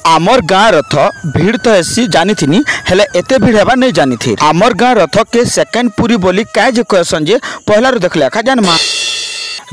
आमर गाँ रथ भीड़ तो ऐसी जानी थी हेले एते भीड़ हेबा नहीं जानी थी। आमर गाँ रथ के सेकेंड पूरी बोली क्या जे कहसन जे पहला रू देखले खा जानमा।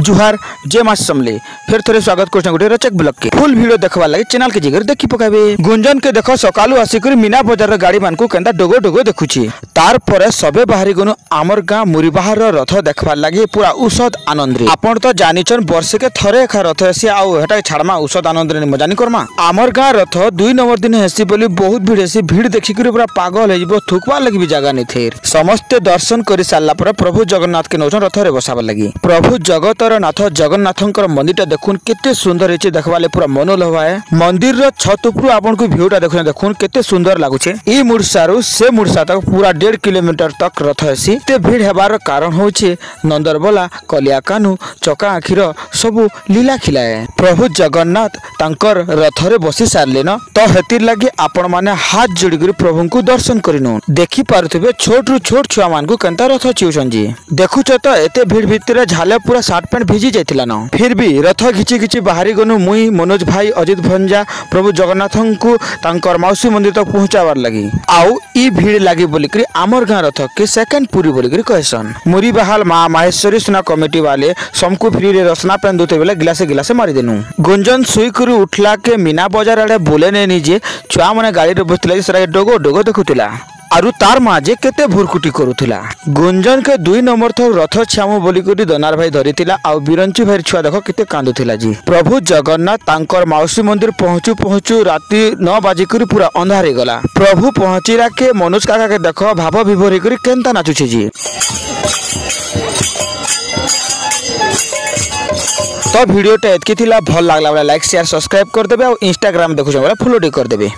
जुहार जय मां समले फिर थोड़े स्वागत कर गोटे रचक ब्लॉग के फुल वीडियो देखवा लगे चैनल के जिगर देखि पकाबे। गुंजन के देख सकालू आसिक मीना बजार गाड़ी मान को केंदा डगो डगो देखुची तार परे सबे बाहरी गनु आमर गाँ मुरीबाहर रथ देखवा लगे पूरा औषध आनंद रे। आपण तो जानिचन वर्षे के थरे एखा रथ हेसी आउ हेटा छाड़मा औषध आनंद रे मजा नहीं करमा। आमर गाँ रथ 2 नंबर दिन हेसी बोली बहुत भीड़ हेसी भीड़ देखि करी पूरा पागल हे जिवो थुकवा लगी भी जगह नहीं थेर। समस्त दर्शन करि सारला पर प्रभु जगन्नाथ के नौचन रथ रे बसाबा लगी। प्रभु जगतर नाथ जगन्नाथंकर मंदिर देखुन केते सुंदर है देखवाले पूरा मनोलोभा है। मंदिर रो छत उपरु आपन को व्यूटा देखुन केते सुंदर लागुछे। ई मुरसारू से मुरसा तक पूरा 1.5 किलोमीटर तक रथ हेसी। ते भीड़ हेबार कारण होचे नंदरबला कलिया कानू चका आखिर सबु लीला खिलाए। प्रभु जगन्नाथ तांकर रथ रे बसी सारले न तो हेतिर लागि आपण माने हाथ जोड़ी करी प्रभु को दर्शन करिनु। देखि पारुथिबे छोट रु छोट छुआ मान को केनता रथ चिउछन जी देखुछ तो एते भीड़ भितरे झाले पूरा शर्ट पैंट भिजी जाइतिला न फिर भी रथ घिची घिची बाहरी गनु मुई मनोज भाई अजित भंजा प्रभु जगन्नाथ को तांकर मौसी मंदिर तक पहुंचावार लगी। आउ ई भीड़ लगी बोलिकरी आमर गाँ रथ के सेकेंड पूरी बोलिकरी कहसन। मुरी बहाल माँ माहेश्वरी सुना कमिटी वाले समको फ्री रे रसना पेन दुते बेले गिलासे मारी देनु। गुंजन सुई करू उठला के मीना बाजार आड़े बोले ने निजे छुआ माने गाड़ी रे बसतिला सरा डगो डगो देखुतिला आरु तार माजे केते भुरकुटी करुथिला। गुंजन के 2 नंबर थो रथ छामु बोली करी दनार भाई धरितिला आ बिरंची भाई छुआ देखो केते कांदुथिला जी। प्रभु जगन्नाथ तांकर मौसी मंदिर पहुंचू पहुंचू राति 9 बाजी करी पूरा अंधार हे गला। प्रभु पहुंचिला के मनोज काका के देखो भाव विभोर करी केनता नाचुछे जी। तो वीडियो टे एतकी थिला भल लागला लाइक शेयर सब्सक्राइब कर देबे और इंस्टाग्राम देखुछ फॉलो कर देबे।